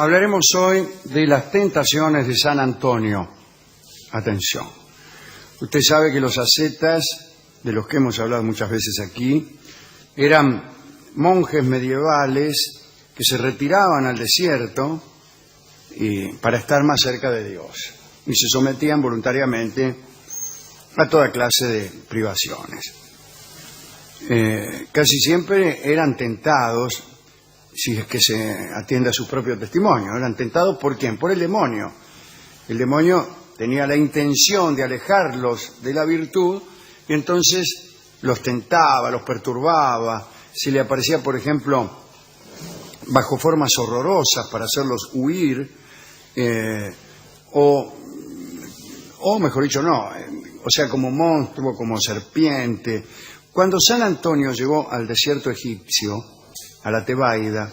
Hablaremos hoy de las tentaciones de San Antonio. Atención. Usted sabe que los ascetas, de los que hemos hablado muchas veces aquí, eran monjes medievales que se retiraban al desierto para estar más cerca de Dios y se sometían voluntariamente a toda clase de privaciones. Casi siempre eran tentados, si es que se atiende a su propio testimonio, eran tentados ¿por quién? Por el demonio. El demonio tenía la intención de alejarlos de la virtud y entonces los tentaba, los perturbaba, se le aparecía, por ejemplo, bajo formas horrorosas para hacerlos huir, o mejor dicho, no, o sea, como monstruo, como serpiente. Cuando San Antonio llegó al desierto egipcio, a la Tebaida,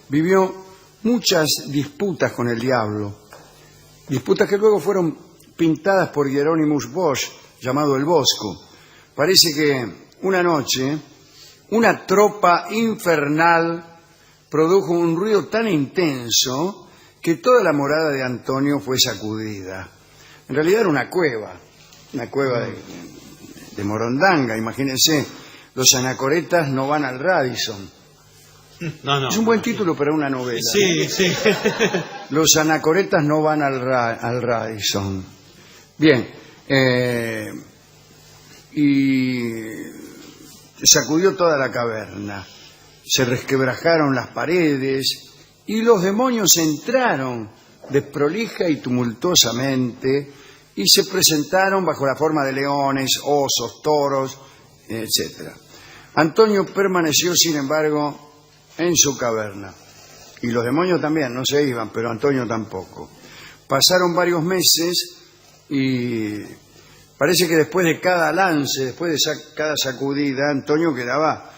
vivió muchas disputas con el diablo, disputas que luego fueron pintadas por Hieronymus Bosch, llamado el Bosco. Parece que una noche una tropa infernal produjo un ruido tan intenso que toda la morada de Antonio fue sacudida. En realidad era una cueva de Morondanga. Imagínense, los anacoretas no van al Radisson. No, es un buen título para una novela. Sí, sí. Los anacoretas no van al Radisson. Bien, y sacudió toda la caverna. Se resquebrajaron las paredes y los demonios entraron desprolija y tumultuosamente y se presentaron bajo la forma de leones, osos, toros, etc. Antonio permaneció, sin embargo, en su caverna. Y los demonios también, no se iban, pero Antonio tampoco. Pasaron varios meses y parece que después de cada lance, después de cada sacudida, Antonio quedaba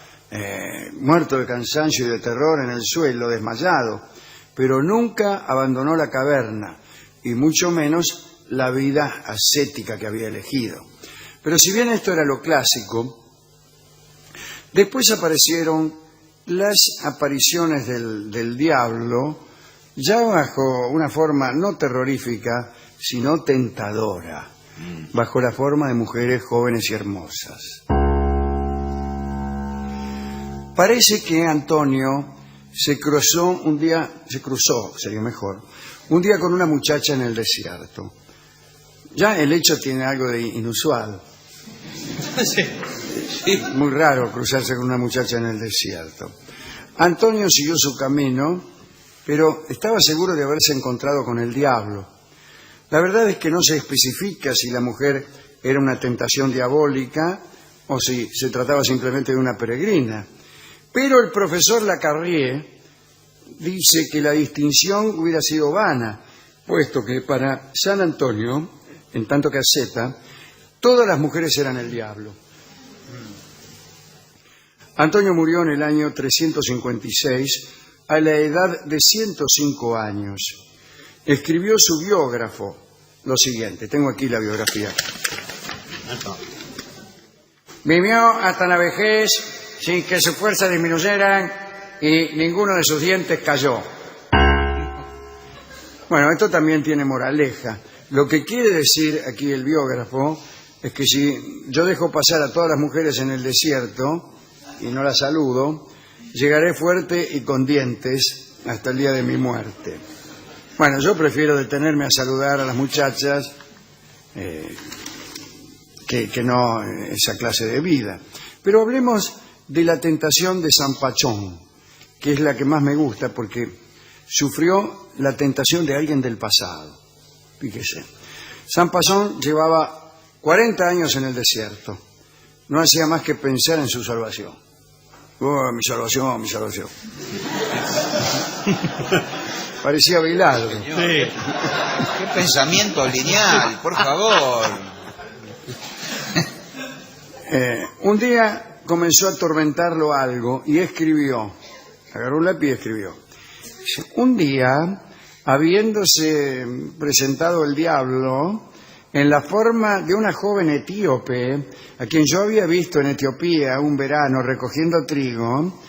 muerto de cansancio y de terror en el suelo, desmayado, pero nunca abandonó la caverna y mucho menos la vida ascética que había elegido. Pero si bien esto era lo clásico, después aparecieron las apariciones del diablo, ya bajo una forma no terrorífica, sino tentadora, bajo la forma de mujeres jóvenes y hermosas. Parece que Antonio se cruzó un día con una muchacha en el desierto. Ya el hecho tiene algo de inusual. Sí. Muy raro cruzarse con una muchacha en el desierto. Antonio siguió su camino, pero estaba seguro de haberse encontrado con el diablo. La verdad es que no se especifica si la mujer era una tentación diabólica o si se trataba simplemente de una peregrina. Pero el profesor Lacarrié dice que la distinción hubiera sido vana, puesto que para San Antonio, en tanto que asceta, todas las mujeres eran el diablo. Antonio murió en el año 356 a la edad de 105 años. Escribió su biógrafo lo siguiente, tengo aquí la biografía. Vivió hasta la vejez sin que sus fuerzas disminuyeran y ninguno de sus dientes cayó. Bueno, esto también tiene moraleja. Lo que quiere decir aquí el biógrafo es que si yo dejo pasar a todas las mujeres en el desierto y no las saludo, llegaré fuerte y con dientes hasta el día de mi muerte. Bueno, yo prefiero detenerme a saludar a las muchachas que no esa clase de vida. Pero hablemos de la tentación de San Pachón, que es la que más me gusta porque sufrió la tentación de alguien del pasado. Fíjese, San Pachón llevaba 40 años en el desierto, no hacía más que pensar en su salvación. Oh, mi salvación, mi salvación. Parecía Bilardo. Sí. Qué pensamiento lineal, por favor. Un día comenzó a atormentarlo algo y escribió, agarró un lápiz y escribió. Un día, habiéndose presentado el diablo en la forma de una joven etíope, a quien yo había visto en Etiopía un verano recogiendo trigo,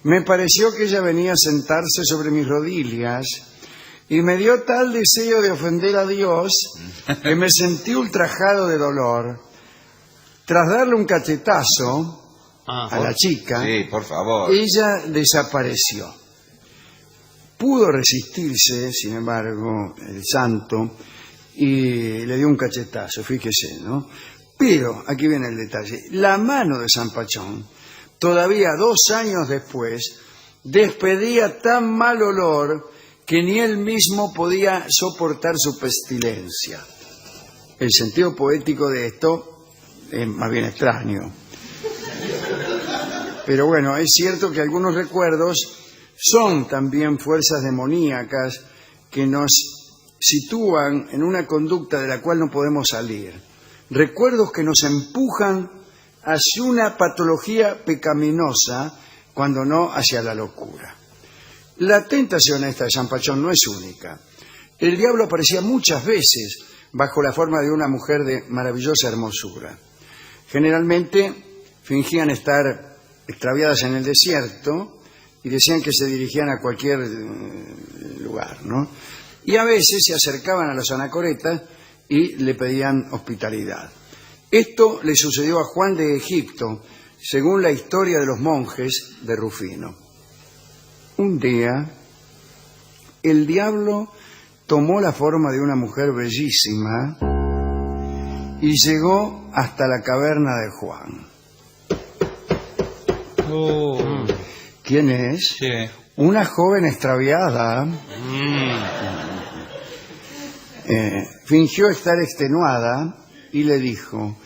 me pareció que ella venía a sentarse sobre mis rodillas y me dio tal deseo de ofender a Dios que me sentí ultrajado de dolor. Tras darle un cachetazo a la chica, Sí, por favor. ella desapareció. Pudo resistirse, sin embargo, el santo, y le dio un cachetazo, fíjese, ¿no? Pero, aquí viene el detalle, la mano de San Pachón, todavía 2 años después, despedía tan mal olor que ni él mismo podía soportar su pestilencia. El sentido poético de esto es más bien extraño. Pero bueno, es cierto que algunos recuerdos son también fuerzas demoníacas que nos sitúan en una conducta de la cual no podemos salir. Recuerdos que nos empujan hacia una patología pecaminosa, cuando no hacia la locura. La tentación esta de San Pachón no es única. El diablo aparecía muchas veces bajo la forma de una mujer de maravillosa hermosura. Generalmente fingían estar extraviadas en el desierto y decían que se dirigían a cualquier lugar, ¿no? Y a veces se acercaban a los anacoretas y le pedían hospitalidad. Esto le sucedió a Juan de Egipto, según la historia de los monjes de Rufino. Un día, el diablo tomó la forma de una mujer bellísima y llegó hasta la caverna de Juan. ¿Quién es? Sí. Una joven extraviada. Fingió estar extenuada y le dijo: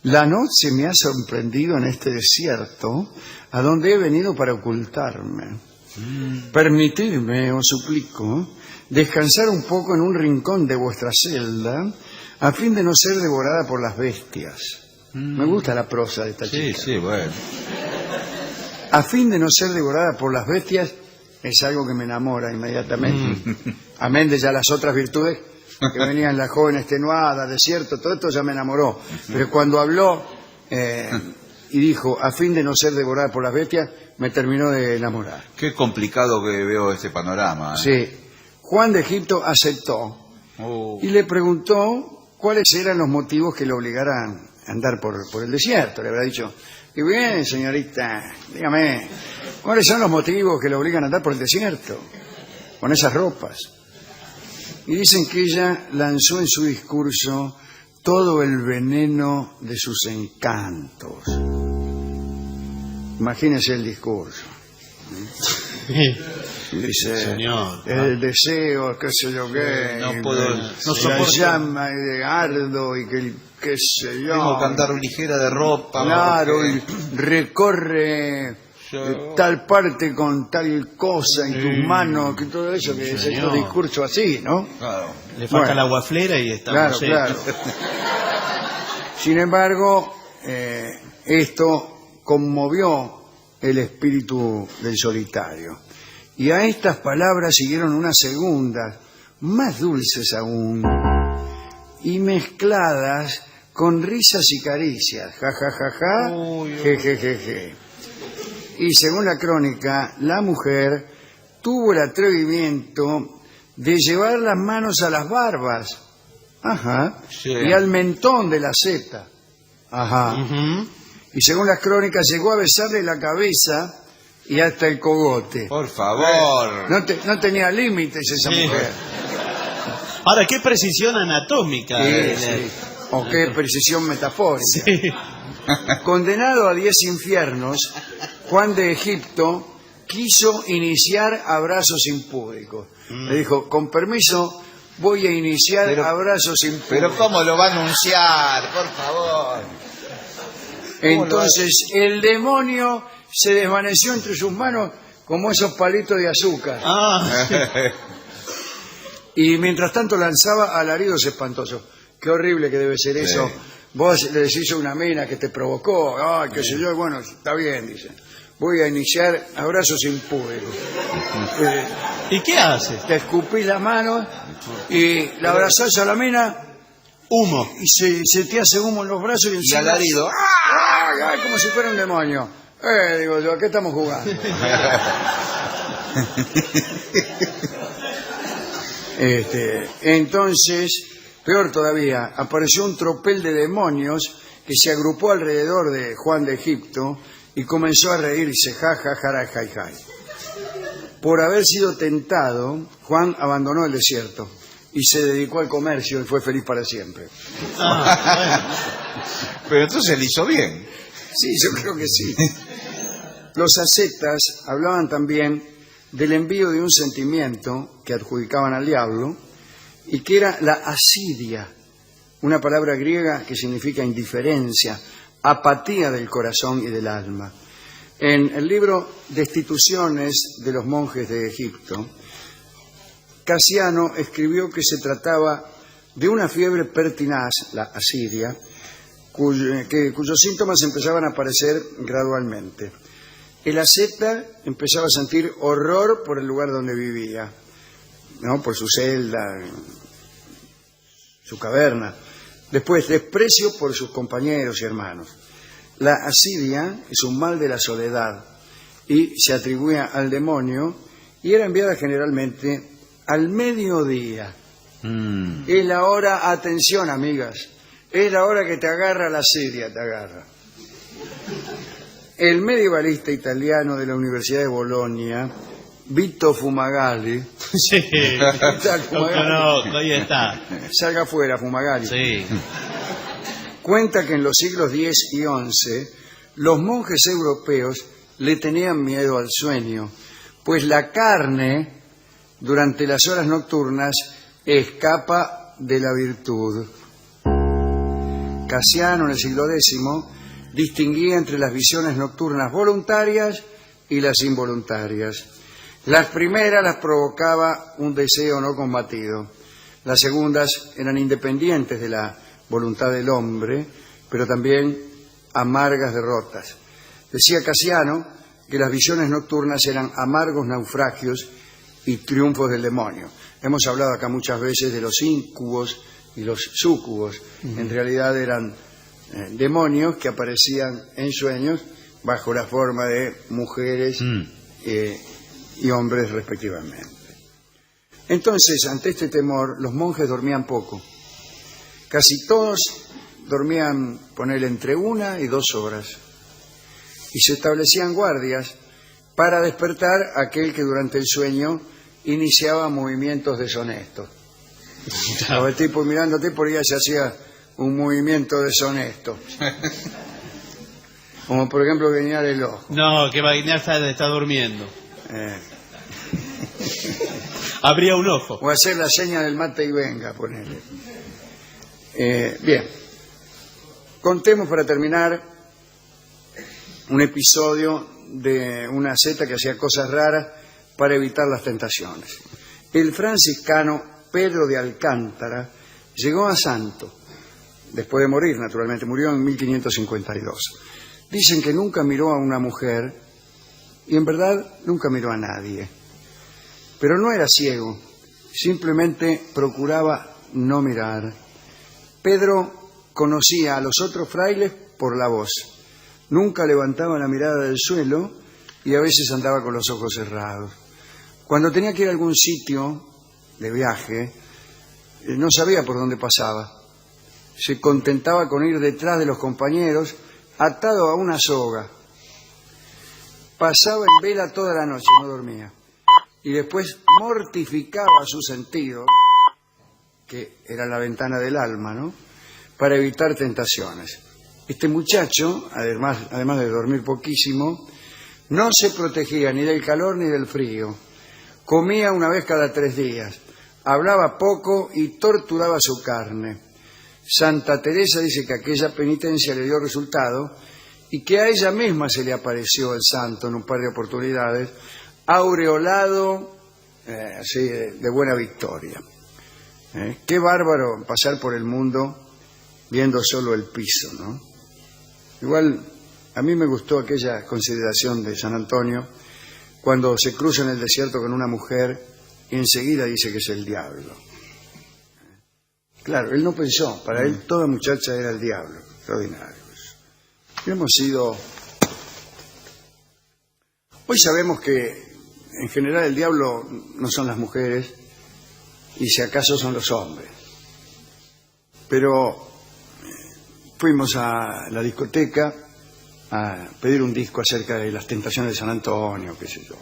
la noche me ha sorprendido en este desierto, a donde he venido para ocultarme. Permitidme, os suplico, descansar un poco en un rincón de vuestra celda, a fin de no ser devorada por las bestias. Me gusta la prosa de esta chica. Sí, bueno. A fin de no ser devorada por las bestias es algo que me enamora inmediatamente. Amén de ya las otras virtudes que venían, la joven extenuada, desierto, todo esto ya me enamoró. Pero cuando habló y dijo, a fin de no ser devorada por las bestias, me terminó de enamorar. Qué complicado que veo este panorama. Sí. Juan de Egipto aceptó y le preguntó cuáles eran los motivos que le obligaran a andar por el desierto. Le habrá dicho: y bien, señorita, dígame, ¿cuáles son los motivos que le obligan a andar por el desierto con esas ropas? Y dicen que ella lanzó en su discurso todo el veneno de sus encantos. Imagínese el discurso. Dice: señor, el deseo, qué sé yo qué, No puedo- no la soporto. llama de ardo y que el qué sé yo. Tengo que andar ligera de ropa. Claro, porque- y recorre Yo- tal parte con tal cosa en tus manos, que todo eso, que es señor. el discurso así, ¿no? Claro. le falta Bueno. la guaflera y Claro, estamos claro. Sin embargo, esto conmovió el espíritu del solitario. Y a estas palabras siguieron unas segundas, más dulces aún, y mezcladas con risas y caricias. Ja, ja, ja, ja, je, je, je, je. Y según la crónica, la mujer tuvo el atrevimiento de llevar las manos a las barbas, ajá, Sí. y al mentón de la zeta, ajá. Y según las crónicas, llegó a besarle la cabeza y hasta el cogote. Por favor. No tenía límites esa Sí. mujer. Ahora, qué precisión anatómica. Sí. O qué precisión metafórica. Sí. Condenado a 10 infiernos, Juan de Egipto quiso iniciar abrazos impúdicos. Le dijo: con permiso, voy a iniciar Pero- abrazos impúdicos. Pero ¿cómo lo va a anunciar? Por favor. Entonces el demonio se desvaneció entre sus manos como esos palitos de azúcar. Ah, Y mientras tanto lanzaba alaridos espantosos. Qué horrible que debe ser eso. Sí. Vos le decís a una mina que te provocó, ay, qué sé yo, bueno, está bien, dice. Voy a iniciar abrazos impúdicos. ¿y qué hace? Te escupís las manos y la abrazás a la mina Humo. y se te hace humo en los brazos y Y encima... alarido. ¡Ay, ay! Como si fuera un demonio. Digo yo, ¿a qué estamos jugando? Entonces, peor todavía, apareció un tropel de demonios que se agrupó alrededor de Juan de Egipto y comenzó a reírse, ja, ja, jara, jai, jai. Por haber sido tentado, Juan abandonó el desierto y se dedicó al comercio y fue feliz para siempre. Pero entonces le hizo bien. Sí, yo creo que sí. Los ascetas hablaban también del envío de un sentimiento que adjudicaban al diablo y que era la asidia, una palabra griega que significa indiferencia, apatía del corazón y del alma. En el libro Destituciones de los monjes de Egipto, Casiano escribió que se trataba de una fiebre pertinaz, la asidia, cuyos síntomas empezaban a aparecer gradualmente. El asceta empezaba a sentir horror por el lugar donde vivía, ¿no? Por su celda, su caverna. Después, desprecio por sus compañeros y hermanos. La asidia es un mal de la soledad y se atribuía al demonio y era enviada generalmente al mediodía. Es la hora, atención amigas, es la hora que te agarra la asidia, te agarra. El medievalista italiano de la Universidad de Bolonia, Vito Fumagalli. Sí, lo conozco, ahí está. Salga afuera, Fumagalli. Sí. Cuenta que en los siglos X y XI los monjes europeos le tenían miedo al sueño, pues la carne durante las horas nocturnas escapa de la virtud. Casiano en el siglo X distinguía entre las visiones nocturnas voluntarias y las involuntarias. Las primeras las provocaba un deseo no combatido, las segundas eran independientes de la voluntad del hombre, pero también amargas derrotas. Decía Casiano que las visiones nocturnas eran amargos naufragios y triunfos del demonio. Hemos hablado acá muchas veces de los íncubos y los súcubos. En realidad eran demonios que aparecían en sueños bajo la forma de mujeres y hombres respectivamente. Entonces, ante este temor, los monjes dormían poco. Casi todos dormían, ponele, entre 1 y 2 horas. Y se establecían guardias para despertar a aquel que durante el sueño iniciaba movimientos deshonestos. Estaba el tipo mirándote, por ella se hacía un movimiento deshonesto. Como por ejemplo guiñar el ojo. No, que Wagner está durmiendo. Abría un ojo. O hacer la seña del mate y venga, ponele. Bien. Contemos para terminar un episodio de una asceta que hacía cosas raras para evitar las tentaciones. El franciscano Pedro de Alcántara llegó a santo, después de morir, naturalmente, murió en 1552. Dicen que nunca miró a una mujer y en verdad nunca miró a nadie. Pero no era ciego, simplemente procuraba no mirar. Pedro conocía a los otros frailes por la voz. Nunca levantaba la mirada del suelo y a veces andaba con los ojos cerrados. Cuando tenía que ir a algún sitio de viaje, no sabía por dónde pasaba. Se contentaba con ir detrás de los compañeros, atado a una soga. Pasaba en vela toda la noche, no dormía. Y después mortificaba su sentido, que era la ventana del alma, ¿no?, para evitar tentaciones. Este muchacho, además de dormir poquísimo, no se protegía ni del calor ni del frío. Comía una vez cada 3 días, hablaba poco y torturaba su carne. Santa Teresa dice que aquella penitencia le dio resultado y que a ella misma se le apareció el santo en un par de oportunidades, aureolado así de buena victoria. Qué bárbaro pasar por el mundo viendo solo el piso, ¿no? Igual, a mí me gustó aquella consideración de San Antonio cuando se cruza en el desierto con una mujer y enseguida dice que es el diablo. Claro, él no pensó, para él toda muchacha era el diablo. Extraordinario eso. Hemos sido... Hoy sabemos que en general el diablo no son las mujeres, y si acaso son los hombres. Pero fuimos a la discoteca a pedir un disco acerca de las tentaciones de San Antonio, qué sé yo.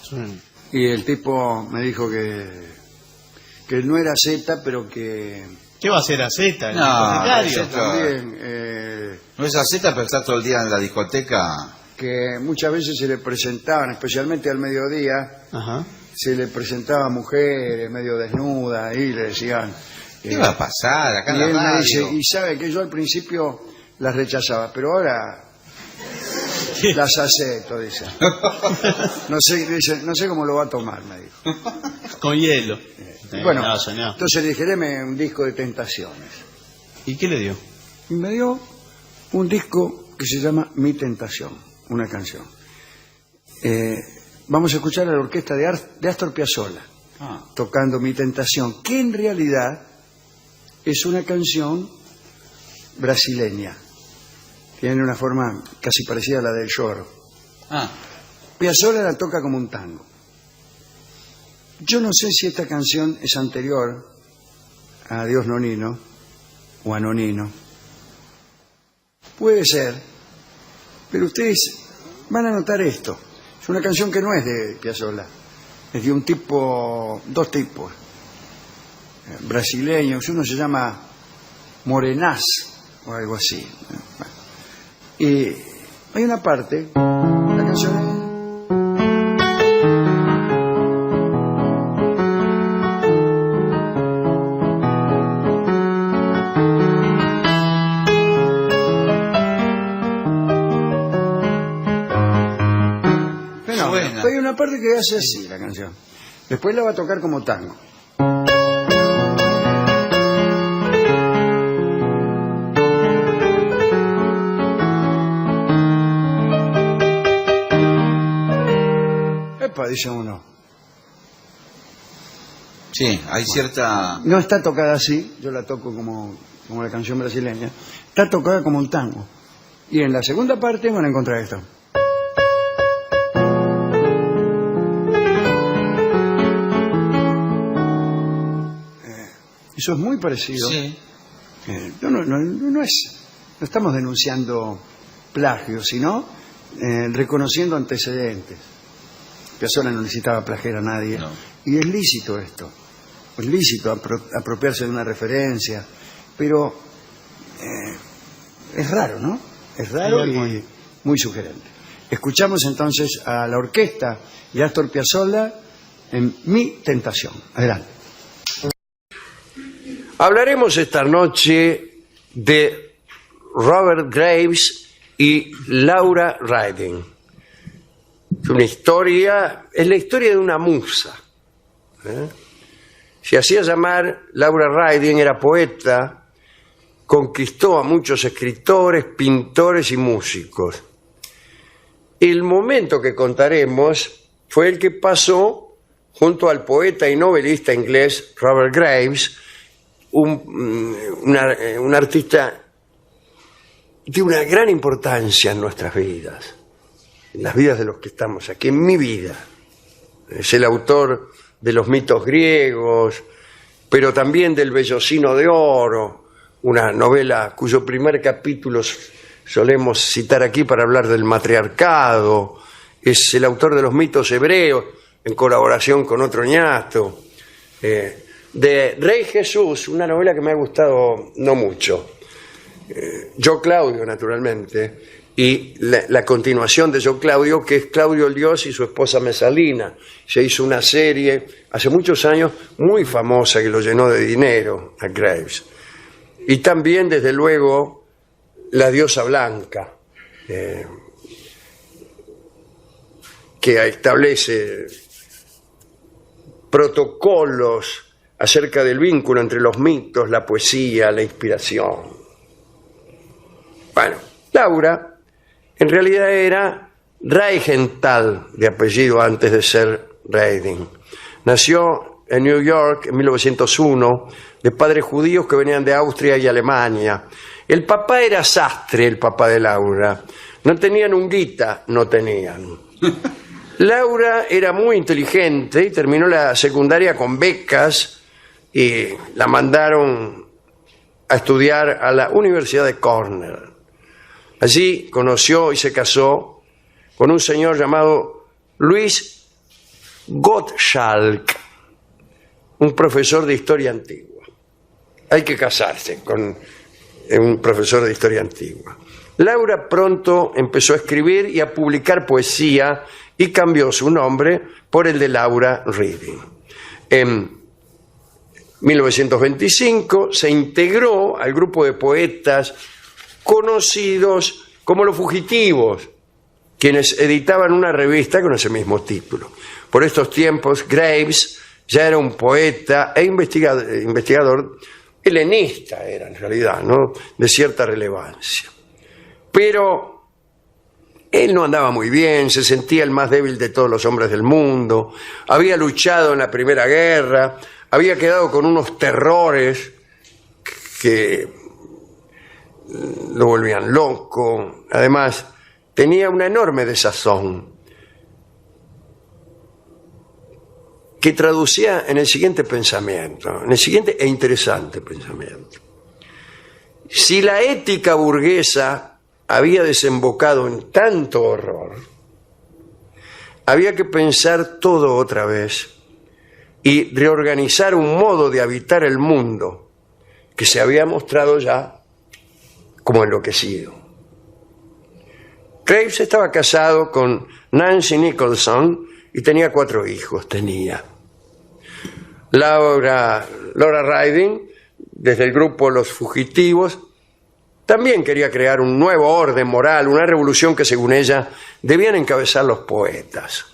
Sí. Y el tipo me dijo que no era Z, pero que... ¿Qué va a hacer AZ? ¿El No, discotecario? también No es aceta, pero está todo el día en la discoteca. que muchas veces se le presentaban, especialmente al mediodía, Ajá. se le presentaba mujeres medio desnudas y le decían... ¿Qué va a pasar acá y en la él me radio? dice, y sabe que yo al principio las rechazaba, pero ahora las acepto, dice. No sé cómo lo va a tomar, me dijo. Con hielo. Bueno, No, señor. entonces le dije, deme un disco de tentaciones. ¿Y qué le dio? Y me dio un disco que se llama Mi Tentación, una canción. Vamos a escuchar a la orquesta de Astor Piazzolla tocando Mi Tentación, que en realidad es una canción brasileña. Tiene una forma casi parecida a la del lloro. Piazzolla la toca como un tango. Yo no sé si esta canción es anterior a Adiós Nonino o a Nonino. Puede ser, pero ustedes van a notar esto. Es una canción que no es de Piazzolla, es de un tipo, dos tipos brasileños. Uno se llama Morenaz o algo así. Y hay una parte, la canción es... Hay una parte que hace así la canción. Después la va a tocar como tango. Epa, dice uno. Sí, hay cierta... No está tocada así, yo la toco como la canción brasileña. Está tocada como un tango. Y en la segunda parte van a encontrar esto. Eso es muy parecido. Sí. No estamos denunciando plagio, sino reconociendo antecedentes. Piazzolla no necesitaba plagiar a nadie. No. Y es lícito esto. Es lícito apropiarse de una referencia. Pero es raro, ¿no? Es raro y muy sugerente. Escuchamos entonces a la orquesta de Astor Piazzolla en Mi Tentación. Adelante. Hablaremos esta noche de Robert Graves y Laura Riding. Es la historia de una musa. Se hacía llamar Laura Riding, era poeta, conquistó a muchos escritores, pintores y músicos. El momento que contaremos fue el que pasó junto al poeta y novelista inglés Robert Graves, un artista de una gran importancia en nuestras vidas, en las vidas de los que estamos aquí, en mi vida. Es el autor de los mitos griegos, pero también del Bellocino de Oro, una novela cuyo primer capítulo solemos citar aquí para hablar del matriarcado. Es el autor de los mitos hebreos, en colaboración con otro ñato. De Rey Jesús, una novela que me ha gustado no mucho. Yo Claudio, naturalmente, y la continuación de Yo Claudio, que es Claudio el Dios y su esposa Mesalina. Se hizo una serie hace muchos años muy famosa que lo llenó de dinero a Graves. Y también, desde luego, La diosa blanca, que establece protocolos acerca del vínculo entre los mitos, la poesía, la inspiración. Bueno, Laura en realidad era Reichental de apellido antes de ser Riding. Nació en New York en 1901 de padres judíos que venían de Austria y Alemania. El papá era sastre, el papá de Laura. No tenían unguita, no tenían. Laura era muy inteligente y terminó la secundaria con becas y la mandaron a estudiar a la Universidad de Cornell. Allí conoció y se casó con un señor llamado Luis Gottschalk, un profesor de historia antigua. Hay que casarse con un profesor de historia antigua. Laura pronto empezó a escribir y a publicar poesía y cambió su nombre por el de Laura Reading. En 1925 se integró al grupo de poetas conocidos como Los Fugitivos, quienes editaban una revista con ese mismo título. Por estos tiempos, Graves ya era un poeta e investigador helenista, era en realidad, ¿no?, de cierta relevancia. Pero él no andaba muy bien, se sentía el más débil de todos los hombres del mundo, había luchado en la Primera Guerra, había quedado con unos terrores que lo volvían loco. Además, tenía una enorme desazón que traducía en el siguiente pensamiento, en el siguiente e interesante pensamiento. Si la ética burguesa había desembocado en tanto horror, había que pensar todo otra vez y reorganizar un modo de habitar el mundo que se había mostrado ya como enloquecido. Graves estaba casado con Nancy Nicholson y tenía 4 hijos. Laura Reading, desde el grupo Los Fugitivos, también quería crear un nuevo orden moral, una revolución que, según ella, debían encabezar los poetas.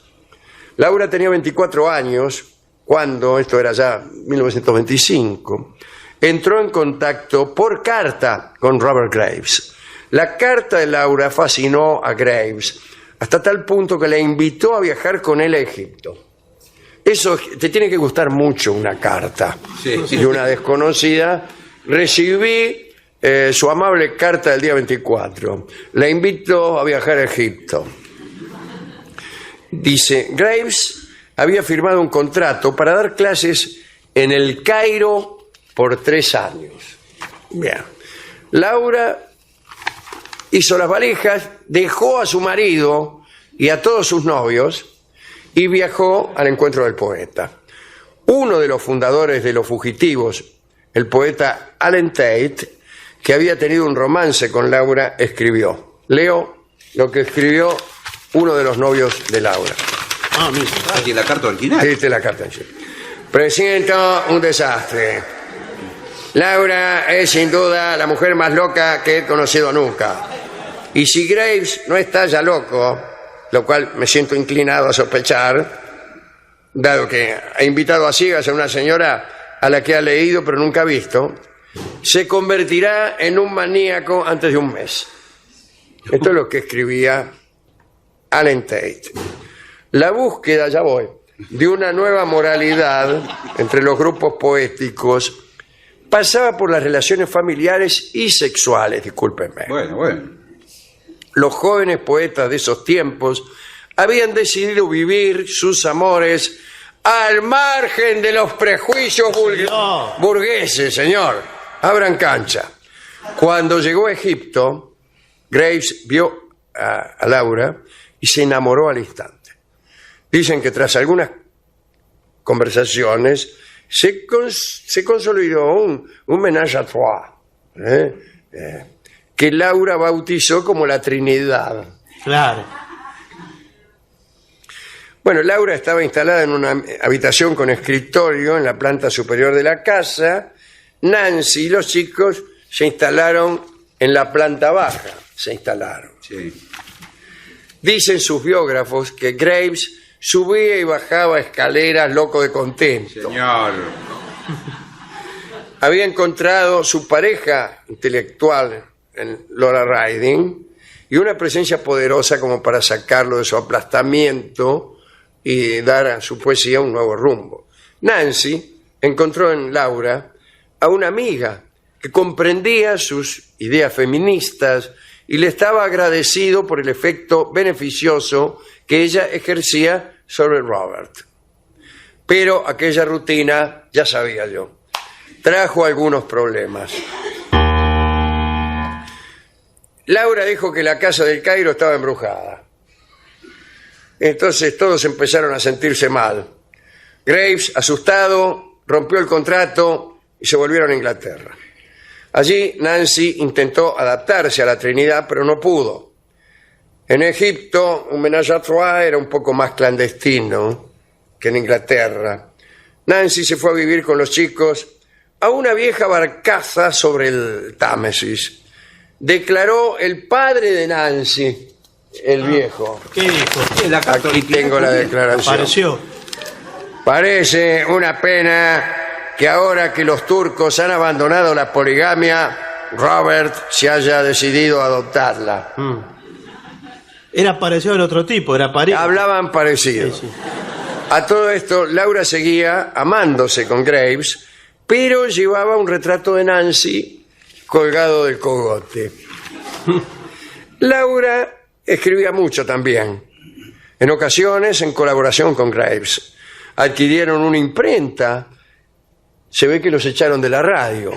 Laura tenía 24 años cuando, esto era ya 1925, entró en contacto por carta con Robert Graves. La carta de Laura fascinó a Graves hasta tal punto que le invitó a viajar con él a Egipto. Eso te tiene que gustar mucho, una carta de una desconocida. Recibí su amable carta del día 24. La invito a viajar a Egipto. Dice, Graves había firmado un contrato para dar clases en el Cairo por 3 años. Bien. Laura hizo las valijas, dejó a su marido y a todos sus novios y viajó al encuentro del poeta. Uno de los fundadores de Los Fugitivos, el poeta Alan Tate, que había tenido un romance con Laura, escribió. Leo lo que escribió uno de los novios de Laura. Mira. Aquí la carta original. Esta es la carta. Presiento un desastre. Laura es sin duda la mujer más loca que he conocido nunca. Y si Graves no está ya loco, lo cual me siento inclinado a sospechar, dado que ha invitado a ciegas a una señora a la que ha leído pero nunca ha visto, se convertirá en un maníaco antes de un mes. Esto es lo que escribía Alan Tate. La búsqueda, ya voy, de una nueva moralidad entre los grupos poéticos pasaba por las relaciones familiares y sexuales, discúlpenme. Bueno. Los jóvenes poetas de esos tiempos habían decidido vivir sus amores al margen de los prejuicios burgueses, señor. Abran cancha. Cuando llegó a Egipto, Graves vio a Laura y se enamoró al instante. Dicen que tras algunas conversaciones se consolidó un ménage à trois, que Laura bautizó como la Trinidad. Claro. Bueno, Laura estaba instalada en una habitación con escritorio en la planta superior de la casa. Nancy y los chicos se instalaron en la planta baja. Sí. Dicen sus biógrafos que Graves subía y bajaba escaleras loco de contento. Señor. Había encontrado su pareja intelectual en Laura Reading y una presencia poderosa como para sacarlo de su aplastamiento y dar a su poesía un nuevo rumbo. Nancy encontró en Laura a una amiga que comprendía sus ideas feministas y le estaba agradecido por el efecto beneficioso que ella ejercía sobre Robert. Pero aquella rutina, ya sabía yo, trajo algunos problemas. Laura dijo que la casa del Cairo estaba embrujada. Entonces todos empezaron a sentirse mal. Graves, asustado, rompió el contrato y se volvieron a Inglaterra. Allí Nancy intentó adaptarse a la Trinidad, pero no pudo. En Egipto, un ménage à trois era un poco más clandestino que en Inglaterra. Nancy se fue a vivir con los chicos a una vieja barcaza sobre el Támesis. Declaró el padre de Nancy, el viejo. ¿Qué dijo? Aquí tengo la declaración. Apareció. Parece una pena que ahora que los turcos han abandonado la poligamia, Robert se haya decidido a adoptarla. Era parecido al otro tipo, era pariente. Hablaban parecido. Sí, sí. A todo esto, Laura seguía amándose con Graves, pero llevaba un retrato de Nancy colgado del cogote. Laura escribía mucho también, en ocasiones en colaboración con Graves. Adquirieron una imprenta. Se ve que los echaron de la radio.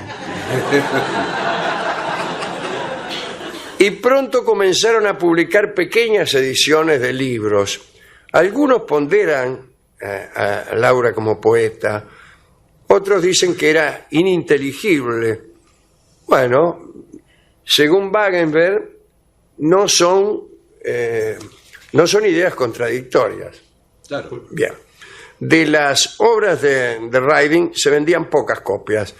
Y pronto comenzaron a publicar pequeñas ediciones de libros. Algunos ponderan a Laura como poeta, otros dicen que era ininteligible. Bueno, según Wagenberg, no son ideas contradictorias. Claro. Bien. De las obras de Riding se vendían pocas copias,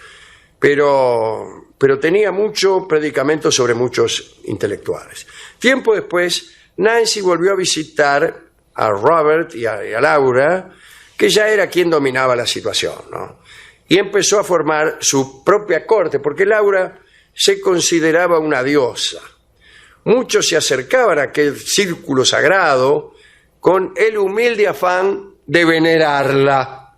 pero tenía mucho predicamento sobre muchos intelectuales. Tiempo después, Nancy volvió a visitar a Robert y a Laura, que ya era quien dominaba la situación, ¿no? Y empezó a formar su propia corte, porque Laura se consideraba una diosa. Muchos se acercaban a aquel círculo sagrado con el humilde afán de venerarla.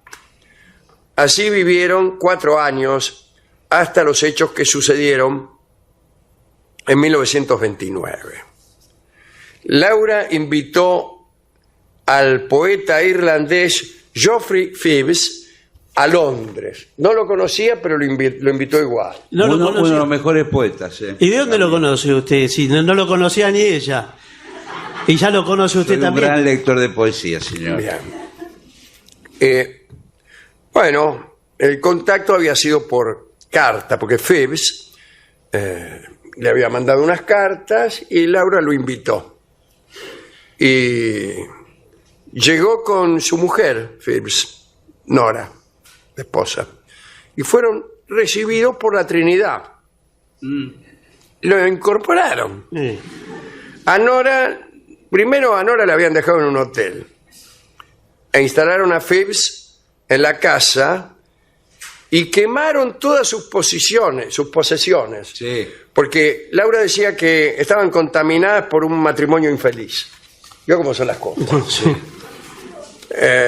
Así vivieron 4 años hasta los hechos que sucedieron en 1929. Laura invitó al poeta irlandés Geoffrey Phoebus a Londres. No lo conocía, pero lo invitó igual. No lo Uno conocía. de los mejores poetas. ¿Y de dónde lo conoce usted? Si no lo conocía ni ella. Y ya lo conoce usted Soy un también. gran lector de poesía, señor. Bien. Bueno, el contacto había sido por carta, porque Phoebus le había mandado unas cartas y Laura lo invitó. Y llegó con su mujer, Phoebus, Nora, la esposa, y fueron recibidos por la Trinidad. Lo incorporaron. Sí. Primero a Nora le habían dejado en un hotel e instalaron a Phoebus en la casa y quemaron todas sus posesiones. Sí. Porque Laura decía que estaban contaminadas por un matrimonio infeliz. ¿Vio cómo son las cosas? Sí.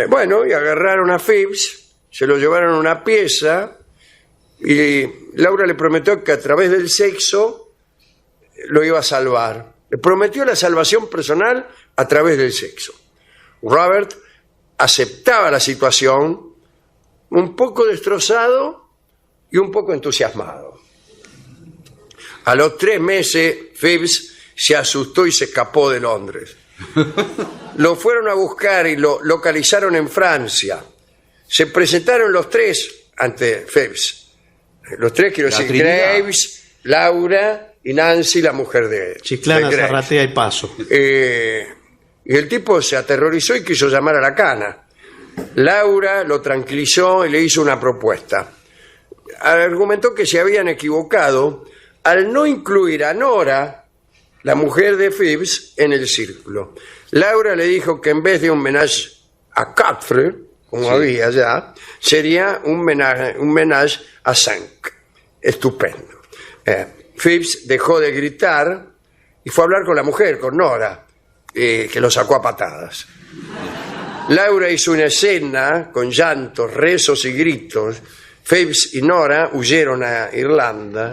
Bueno, y agarraron a Phoebus, se lo llevaron a una pieza y Laura le prometió que a través del sexo lo iba a salvar. Le prometió la salvación personal a través del sexo. Robert aceptaba la situación, un poco destrozado y un poco entusiasmado. A los 3 meses, Phoebus se asustó y se escapó de Londres. Lo fueron a buscar y lo localizaron en Francia. Se presentaron los 3 ante Phoebus. Los 3, quiero decir, Graves, Laura y Nancy, la mujer de Chiclana, de Graves. Zarratea y Paso. Y el tipo se aterrorizó y quiso llamar a la cana. Laura lo tranquilizó y le hizo una propuesta. Argumentó que se habían equivocado al no incluir a Nora, la mujer de Phoebus, en el círculo. Laura le dijo que en vez de un ménage à quatre, como había ya, sería un ménage à cinq. Estupendo. Phoebus dejó de gritar y fue a hablar con la mujer, con Nora, que lo sacó a patadas. Laura hizo una escena con llantos, rezos y gritos. Phoebus y Nora huyeron a Irlanda.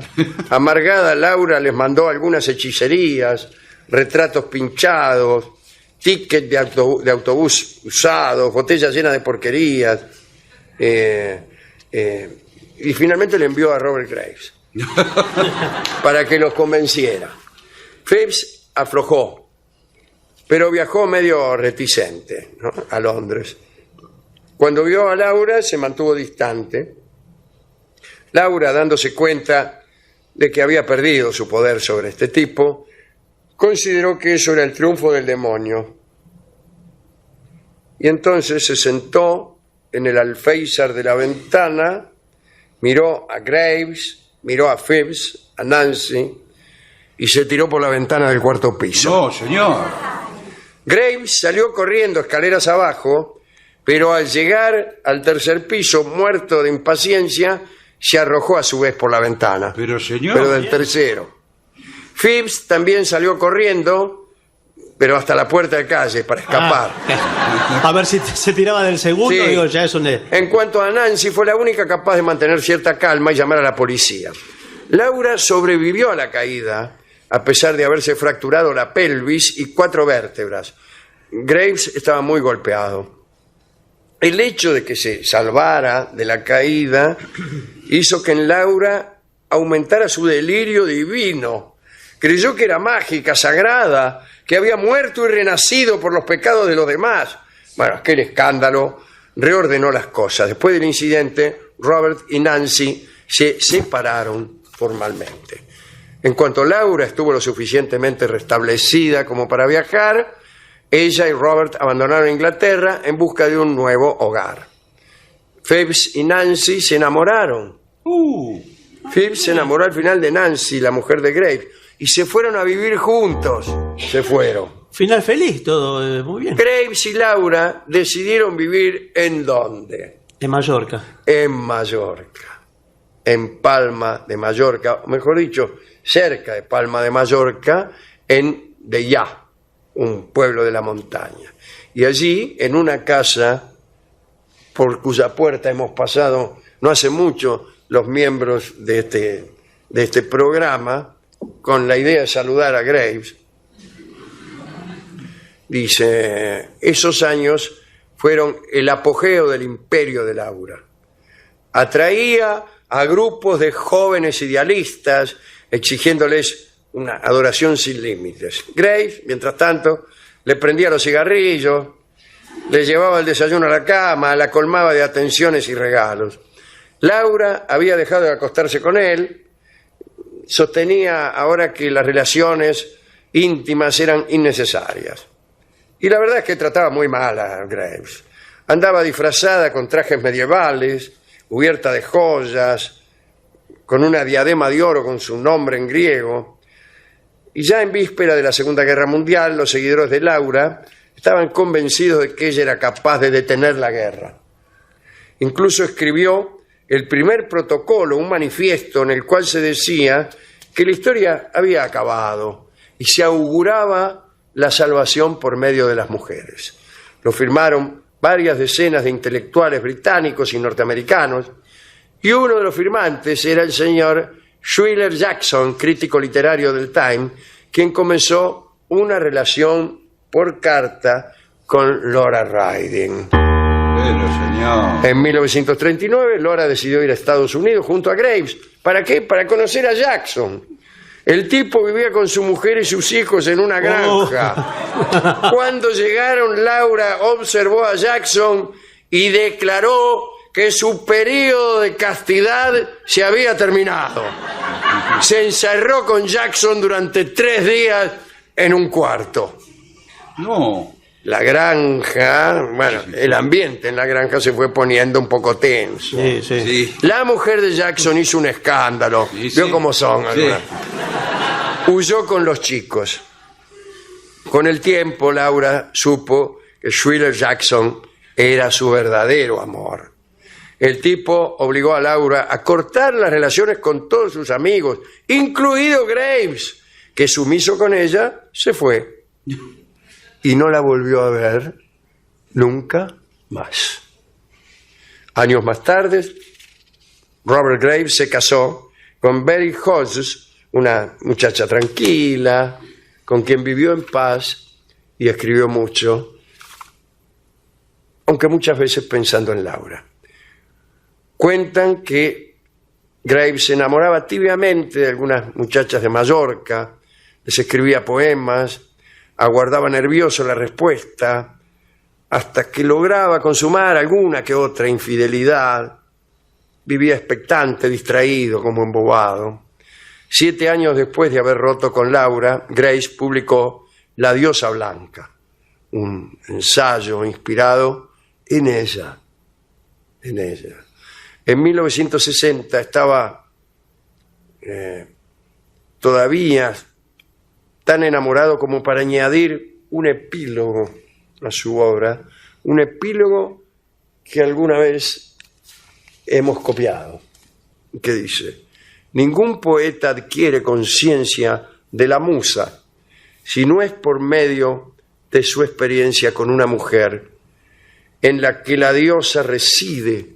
Amargada, Laura les mandó algunas hechicerías, retratos pinchados, tickets de autobús usados, botellas llenas de porquerías. y finalmente le envió a Robert Graves para que los convenciera. Phipps aflojó, pero viajó medio reticente, ¿no?, a Londres. Cuando vio a Laura se mantuvo distante. Laura, dándose cuenta de que había perdido su poder sobre este tipo, consideró que eso era el triunfo del demonio. Y entonces se sentó en el alféizar de la ventana, miró a Graves, miró a Phipps, a Nancy, y se tiró por la ventana del cuarto piso. No, señor. Graves salió corriendo escaleras abajo, pero al llegar al tercer piso, muerto de impaciencia, se arrojó a su vez por la ventana. Pero, señor. Pero del tercero. Phipps también salió corriendo, pero hasta la puerta de calle para escapar. A ver si se tiraba del segundo, Sí. digo, ya es un... En cuanto a Nancy, fue la única capaz de mantener cierta calma y llamar a la policía. Laura sobrevivió a la caída, a pesar de haberse fracturado la pelvis y 4 vértebras. Graves estaba muy golpeado. El hecho de que se salvara de la caída hizo que en Laura aumentara su delirio divino. Creyó que era mágica, sagrada, que había muerto y renacido por los pecados de los demás. Bueno, aquel escándalo reordenó las cosas. Después del incidente, Robert y Nancy se separaron formalmente. En cuanto Laura estuvo lo suficientemente restablecida como para viajar, ella y Robert abandonaron Inglaterra en busca de un nuevo hogar. Phipps y Nancy se enamoraron. Phipps se enamoró al final de Nancy, la mujer de Graves, y se fueron a vivir juntos. Se fueron. Final feliz, todo muy bien. Graves y Laura decidieron vivir ¿en dónde? En Mallorca. En Mallorca. En Palma de Mallorca, o mejor dicho, cerca de Palma de Mallorca, en Deià, un pueblo de la montaña. Y allí, en una casa por cuya puerta hemos pasado no hace mucho los miembros de este programa, con la idea de saludar a Graves, dice, esos años fueron el apogeo del imperio de Laura. Atraía a grupos de jóvenes idealistas, exigiéndoles una adoración sin límites. Graves, mientras tanto, le prendía los cigarrillos, le llevaba el desayuno a la cama, la colmaba de atenciones y regalos. Laura había dejado de acostarse con él, sostenía ahora que las relaciones íntimas eran innecesarias. Y la verdad es que trataba muy mal a Graves. Andaba disfrazada con trajes medievales, cubierta de joyas, con una diadema de oro con su nombre en griego. Y ya en víspera de la Segunda Guerra Mundial, los seguidores de Laura estaban convencidos de que ella era capaz de detener la guerra. Incluso escribió el primer protocolo, un manifiesto en el cual se decía que la historia había acabado y se auguraba la salvación por medio de las mujeres. Lo firmaron varias decenas de intelectuales británicos y norteamericanos, y uno de los firmantes era el señor Schuyler Jackson, crítico literario del Time, quien comenzó una relación por carta con Laura Riding. Pero, señor. En 1939, Laura decidió ir a Estados Unidos junto a Graves. ¿Para qué? Para conocer a Jackson. El tipo vivía con su mujer y sus hijos en una granja. Cuando llegaron, Laura observó a Jackson y declaró que su periodo de castidad se había terminado. Se encerró con Jackson durante 3 días en un cuarto. No. La granja, bueno, el ambiente en la granja se fue poniendo un poco tenso. Sí, sí. Sí. La mujer de Jackson hizo un escándalo. Sí, Vio sí. cómo son Sí. algunas. Huyó con los chicos. Con el tiempo, Laura supo que Schuyler Jackson era su verdadero amor. El tipo obligó a Laura a cortar las relaciones con todos sus amigos, incluido Graves, que sumiso con ella se fue. Y no la volvió a ver nunca más. Años más tarde, Robert Graves se casó con Betty Hodges, una muchacha tranquila, con quien vivió en paz y escribió mucho, aunque muchas veces pensando en Laura. Cuentan que Graves se enamoraba tibiamente de algunas muchachas de Mallorca, les escribía poemas, aguardaba nervioso la respuesta, hasta que lograba consumar alguna que otra infidelidad. Vivía expectante, distraído, como embobado. 7 años después de haber roto con Laura, Graves publicó La diosa blanca, un ensayo inspirado en ella. En 1960 estaba todavía tan enamorado como para añadir un epílogo a su obra, un epílogo que alguna vez hemos copiado, que dice: ningún poeta adquiere conciencia de la musa si no es por medio de su experiencia con una mujer en la que la diosa reside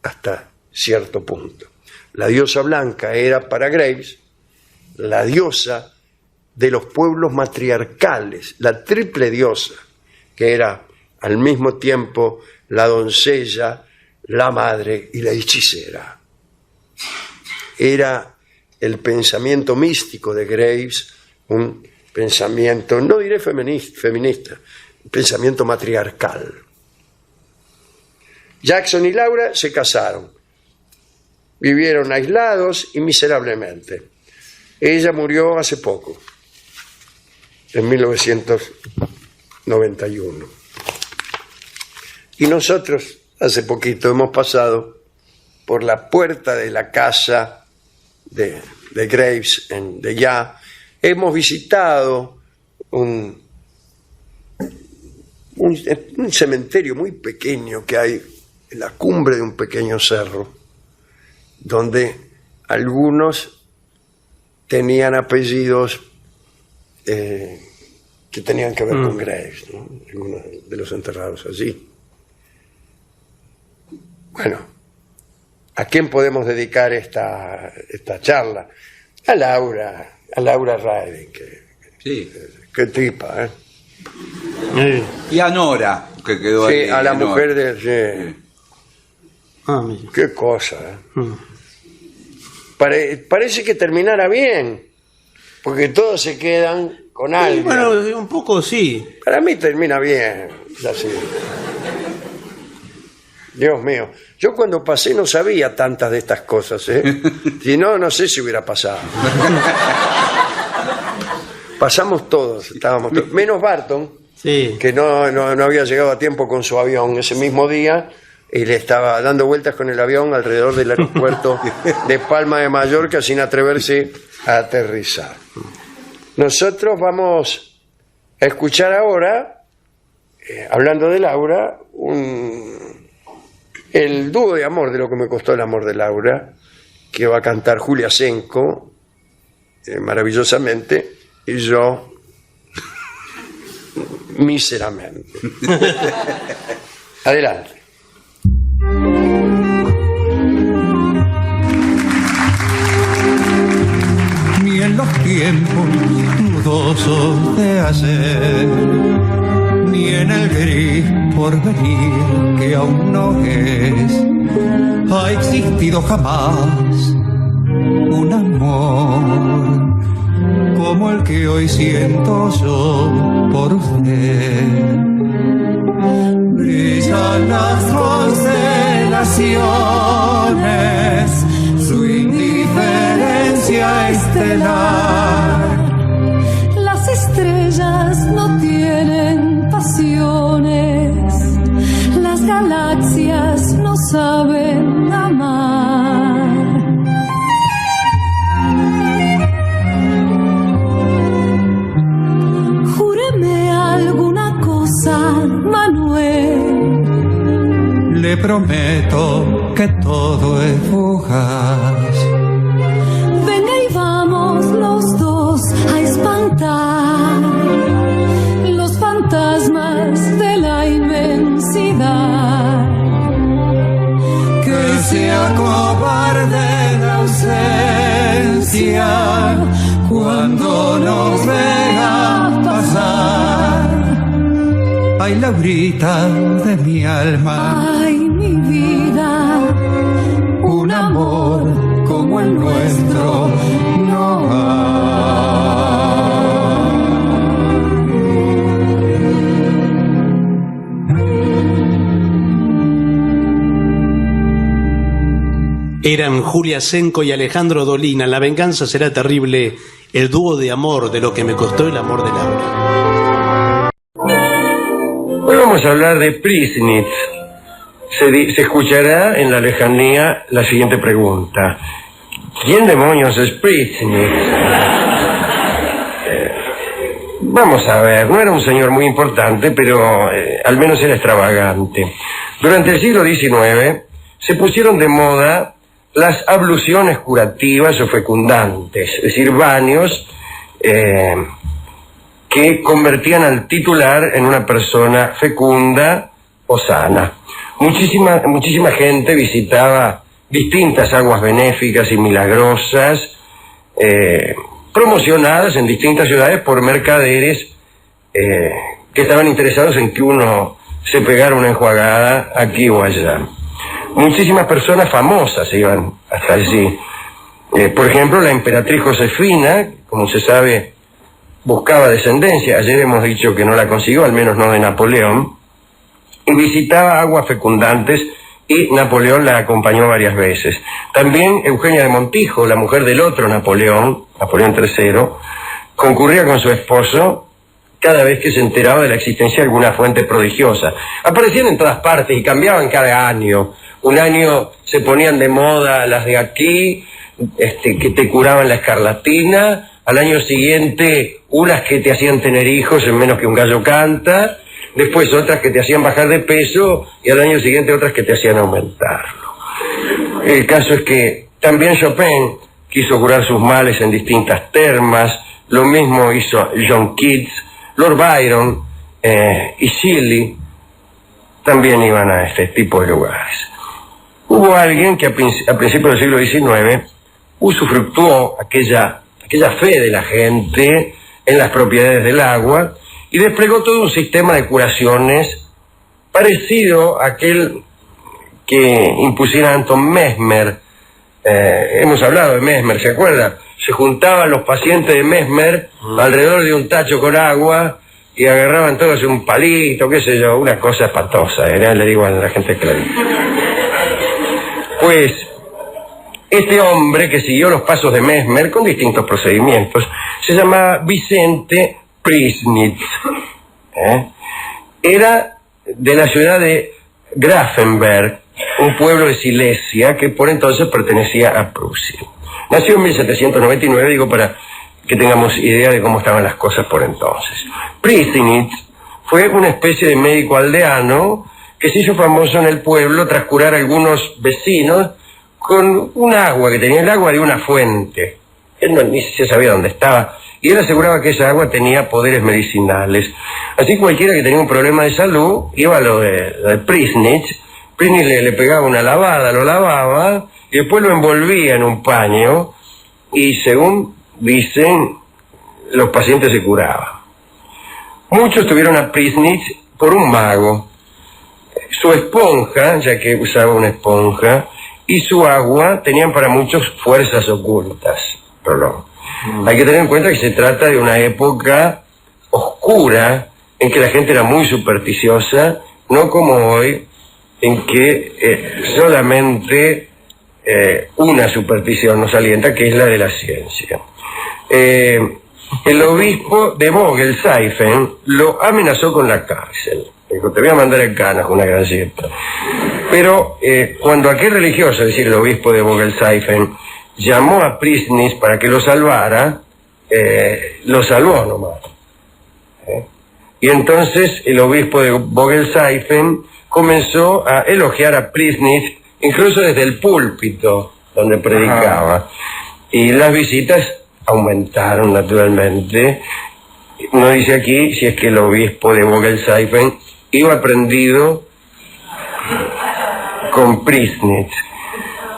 hasta cierto punto. La diosa blanca era para Graves la diosa de los pueblos matriarcales, la triple diosa, que era al mismo tiempo la doncella, la madre y la hechicera. Era el pensamiento místico de Graves, un pensamiento, no diré feminista, un pensamiento matriarcal. Jackson y Laura se casaron. Vivieron aislados y miserablemente. Ella murió hace poco, en 1991. Y nosotros, hace poquito, hemos pasado por la puerta de la casa de Graves en De Ya. Hemos visitado un cementerio muy pequeño que hay en la cumbre de un pequeño cerro, donde algunos tenían apellidos que tenían que ver con Graves, ¿no? Algunos de los enterrados allí. Bueno, ¿a quién podemos dedicar esta charla? A Laura Riding, Sí. qué tipa, ¿eh? Y a Nora, que quedó Sí, ahí. a la Nora. mujer de... Sí. Mira. Qué cosa, ¿eh? Parece que terminara bien, porque todos se quedan con alguien. Bueno, un poco sí. Para mí termina bien, así. Dios mío, yo cuando pasé no sabía tantas de estas cosas, ¿eh? Si no, no sé si hubiera pasado. Pasamos todos, estábamos todos. Menos Barton, Sí. que no había llegado a tiempo con su avión ese mismo día y le estaba dando vueltas con el avión alrededor del aeropuerto de Palma de Mallorca sin atreverse a aterrizar. Nosotros vamos a escuchar ahora, hablando de Laura, el dúo de amor de Lo que me costó el amor de Laura, que va a cantar Julia Senko, maravillosamente, y yo míseramente. Adelante. Ni en los tiempos dudosos de ayer, ni en el gris porvenir que aún no es, ha existido jamás un amor como el que hoy siento yo por usted. Brillan las constelaciones, su indiferencia estelar. Las estrellas no tienen pasiones, las galaxias no saben amar. Júreme alguna cosa, Manuel. Le prometo que todo es fugaz. Venga y vamos los dos a espantar los fantasmas de la inmensidad. Que sea cobarde la ausencia cuando nos vea pasar. Ay, Laurita de mi alma, Ay, mi vida, un amor como el nuestro no Eran Julia Senco y Alejandro Dolina. La venganza será terrible, el dúo de amor de lo que me costó el amor de Laura. Hoy vamos a hablar de Priesnitz. Se escuchará en la lejanía la siguiente pregunta: ¿quién demonios es Priesnitz? Vamos a ver, no era un señor muy importante, pero al menos era extravagante. Durante el siglo XIX se pusieron de moda las abluciones curativas o fecundantes, es decir, baños que convertían al titular en una persona fecunda o sana. Muchísima gente visitaba distintas aguas benéficas y milagrosas, promocionadas en distintas ciudades por mercaderes que estaban interesados en que uno se pegara una enjuagada aquí o allá. Muchísimas personas famosas iban hasta allí. Por ejemplo, la emperatriz Josefina, como se sabe, buscaba descendencia. Ayer hemos dicho que no la consiguió, al menos no de Napoleón, y visitaba aguas fecundantes y Napoleón la acompañó varias veces. También Eugenia de Montijo, la mujer del otro Napoleón, Napoleón III, concurría con su esposo cada vez que se enteraba de la existencia de alguna fuente prodigiosa. Aparecían en todas partes y cambiaban cada año. Un año se ponían de moda las de aquí, que te curaban la escarlatina. Al año siguiente, unas que te hacían tener hijos en menos que un gallo canta. Después otras que te hacían bajar de peso. Y al año siguiente otras que te hacían aumentarlo. El caso es que también Chopin quiso curar sus males en distintas termas. Lo mismo hizo John Keats. Lord Byron y Shelley también iban a este tipo de lugares. Hubo alguien que a principios del siglo XIX usufructuó aquella fe de la gente en las propiedades del agua y desplegó todo un sistema de curaciones parecido a aquel que impusiera Anton Mesmer. Hemos hablado de Mesmer, ¿se acuerda? Se juntaban los pacientes de Mesmer alrededor de un tacho con agua y agarraban todos un palito, qué sé yo, una cosa espantosa, le digo a la gente que Pues este hombre que siguió los pasos de Mesmer con distintos procedimientos se llamaba Vicente Priesnitz. Era de la ciudad de Grafenberg, un pueblo de Silesia que por entonces pertenecía a Prusia. Nació en 1799, digo, para que tengamos idea de cómo estaban las cosas por entonces. Priesnitz fue una especie de médico aldeano que se hizo famoso en el pueblo tras curar a algunos vecinos con un agua que tenía, el agua de una fuente. Él ni se sabía dónde estaba, y él aseguraba que esa agua tenía poderes medicinales. Así cualquiera que tenía un problema de salud iba a lo de Priesnitz. Priesnitz le pegaba una lavada, lo lavaba, y después lo envolvía en un paño, y según dicen, los pacientes se curaban. Muchos tuvieron a Priesnitz por un mago. Su esponja, ya que usaba una esponja, y su agua tenían para muchos fuerzas ocultas. Pero no. Hay que tener en cuenta que se trata de una época oscura en que la gente era muy supersticiosa, no como hoy, en que solamente una superstición nos alienta, que es la de la ciencia. El obispo de Vogelseifen lo amenazó con la cárcel. Dijo, te voy a mandar en canas con una gran siesta. Pero cuando aquel religioso, es decir, el obispo de Vogelseifen, llamó a Priesnitz para que lo salvara, lo salvó nomás. Y entonces el obispo de Vogelseifen comenzó a elogiar a Priesnitz, incluso desde el púlpito donde predicaba. Y las visitas aumentaron naturalmente. No dice aquí si es que el obispo de Vogelseifen iba prendido con Priesnitz.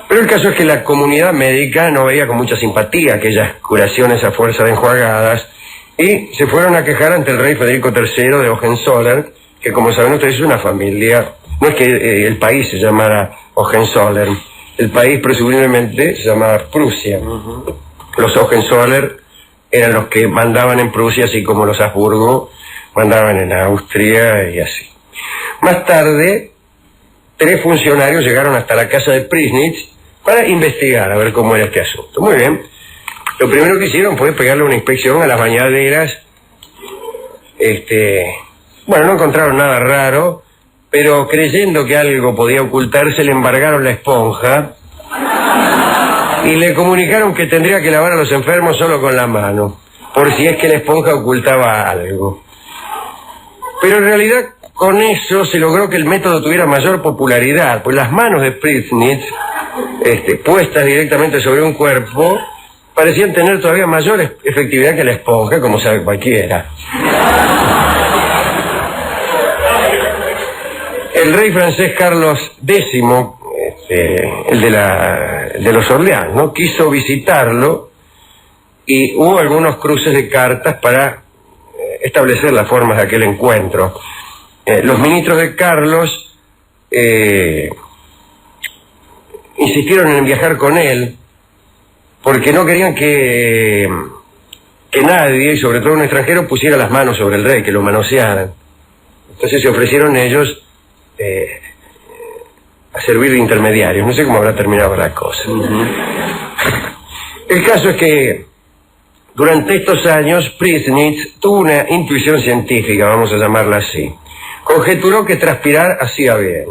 Pero el caso es que la comunidad médica no veía con mucha simpatía aquellas curaciones a fuerza de enjuagadas y se fueron a quejar ante el rey Federico III de Hohenzollern, que como saben ustedes es una familia, no es que el país se llamara Hohenzollern, el país presumiblemente se llamaba Prusia. Los Hohenzollern eran los que mandaban en Prusia, así como los Habsburgo mandaban en Austria y así. Más tarde, 3 funcionarios llegaron hasta la casa de Priesnitz para investigar, a ver cómo era este asunto. Muy bien. Lo primero que hicieron fue pegarle una inspección a las bañaderas. Bueno, no encontraron nada raro, pero creyendo que algo podía ocultarse, le embargaron la esponja y le comunicaron que tendría que lavar a los enfermos solo con la mano, por si es que la esponja ocultaba algo. Pero en realidad con eso se logró que el método tuviera mayor popularidad, pues las manos de Priesnitz, puestas directamente sobre un cuerpo, parecían tener todavía mayor efectividad que la esponja, como sabe cualquiera. El rey francés Carlos X, el de los Orleans, ¿no?, quiso visitarlo y hubo algunos cruces de cartas para establecer las formas de aquel encuentro. Los ministros de Carlos insistieron en viajar con él porque no querían que nadie, y sobre todo un extranjero, pusiera las manos sobre el rey, que lo manosearan. Entonces se ofrecieron ellos a servir de intermediarios. No sé cómo habrá terminado la cosa. El caso es que durante estos años Priesnitz tuvo una intuición científica, vamos a llamarla así. Conjeturó que transpirar hacía bien.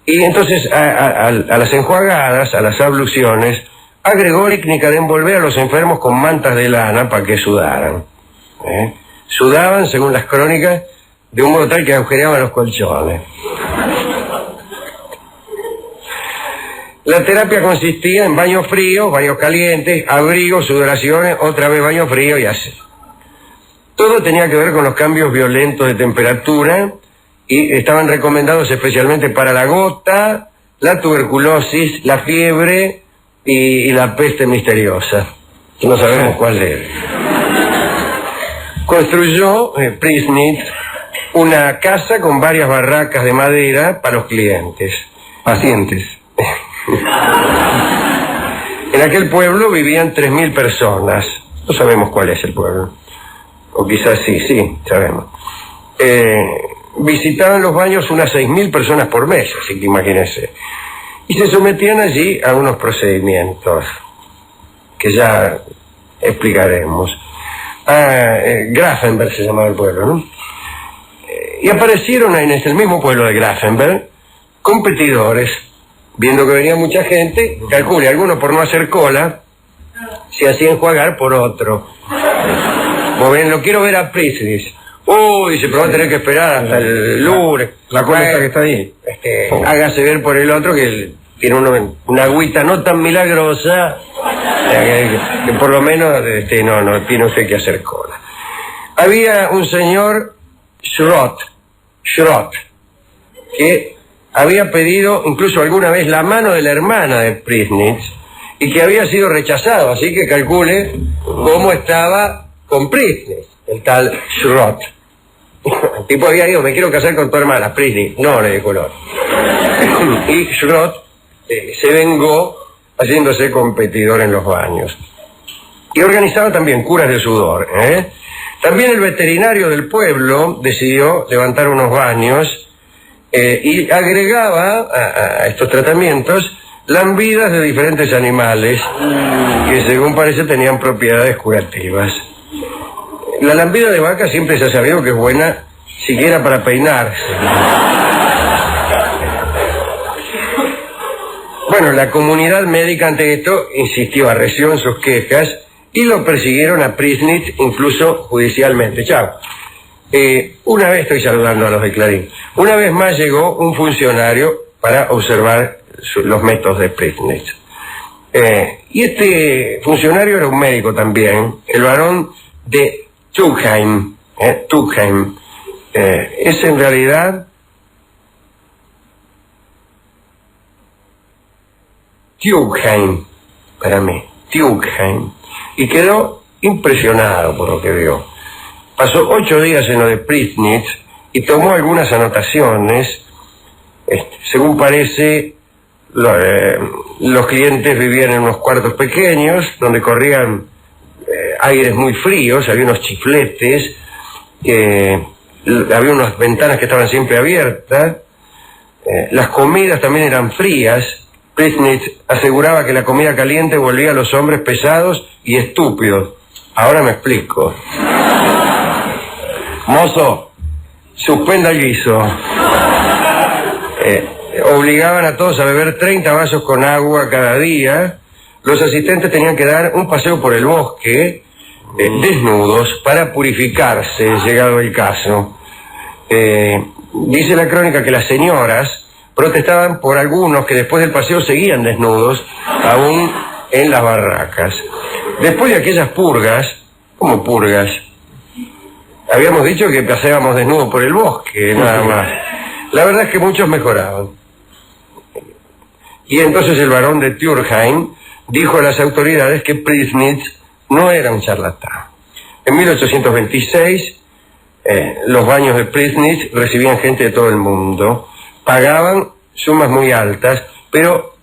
Y entonces a las enjuagadas, a las abluciones, agregó la técnica de envolver a los enfermos con mantas de lana para que sudaran. Sudaban, según las crónicas, de un modo tal que agujereaban los colchones. La terapia consistía en baños fríos, baños calientes, abrigos, sudoraciones, otra vez baño frío y así. Todo tenía que ver con los cambios violentos de temperatura y estaban recomendados especialmente para la gota, la tuberculosis, la fiebre y la peste misteriosa. No sabemos cuál es. Construyó Priesnitz una casa con varias barracas de madera para los clientes. Pacientes. En aquel pueblo vivían 3.000 personas. No sabemos cuál es el pueblo. O quizás sí, sabemos. Visitaban los baños unas 6.000 personas por mes, así que imagínense. Y se sometían allí a unos procedimientos que ya explicaremos. Grafenberg se llamaba el pueblo, ¿no? Y aparecieron en el mismo pueblo de Grafenberg competidores. Viendo que venía mucha gente, calcule, algunos por no hacer cola se hacían enjuagar por otro. Como ven, lo quiero ver a Priesnitz. Dice, pero va a tener que esperar hasta el lunes. La cola esta que está ahí. Hágase ver por el otro que tiene una agüita no tan milagrosa, que por lo menos no tiene usted que hacer cola. Había un señor Schrott, que había pedido incluso alguna vez la mano de la hermana de Priesnitz y que había sido rechazado, así que calcule cómo estaba con Priesnitz, el tal Schrott. El tipo había dicho, me quiero casar con tu hermana, Priesnitz. No, le dijo no. Y Schrott se vengó haciéndose competidor en los baños. Y organizaba también curas de sudor. También el veterinario del pueblo decidió levantar unos baños y agregaba a estos tratamientos lambidas de diferentes animales que según parece tenían propiedades curativas. La lambida de vaca siempre se ha sabido que es buena siquiera para peinarse. Bueno, la comunidad médica ante esto insistió, arreció en sus quejas y lo persiguieron a Priesnitz incluso judicialmente. Chao. Una vez estoy saludando a los de Clarín. Una vez más llegó un funcionario para observar los métodos de Priesnitz. Y este funcionario era un médico también, el barón de Tuchheim. Es en realidad Tuchheim, para mí, Tuchheim. Y quedó impresionado por lo que vio. Pasó 8 días en lo de Priesnitz y tomó algunas anotaciones. Según parece, Los clientes vivían en unos cuartos pequeños donde corrían aires muy fríos, había unos chifletes, había unas ventanas que estaban siempre abiertas, las comidas también eran frías. Priesnitz aseguraba que la comida caliente volvía a los hombres pesados y estúpidos. Ahora me explico. Mozo, suspenda el guiso. Obligaban a todos a beber 30 vasos con agua cada día. Los asistentes tenían que dar un paseo por el bosque, desnudos, para purificarse, llegado el caso. Dice la crónica que las señoras protestaban por algunos que después del paseo seguían desnudos, aún en las barracas. Después de aquellas purgas, ¿cómo purgas? Habíamos dicho que paseábamos desnudos por el bosque, nada más. La verdad es que muchos mejoraban. Y entonces el barón de Thürheim dijo a las autoridades que Priesnitz no era un charlatán. En 1826, los baños de Priesnitz recibían gente de todo el mundo. Pagaban sumas muy altas, pero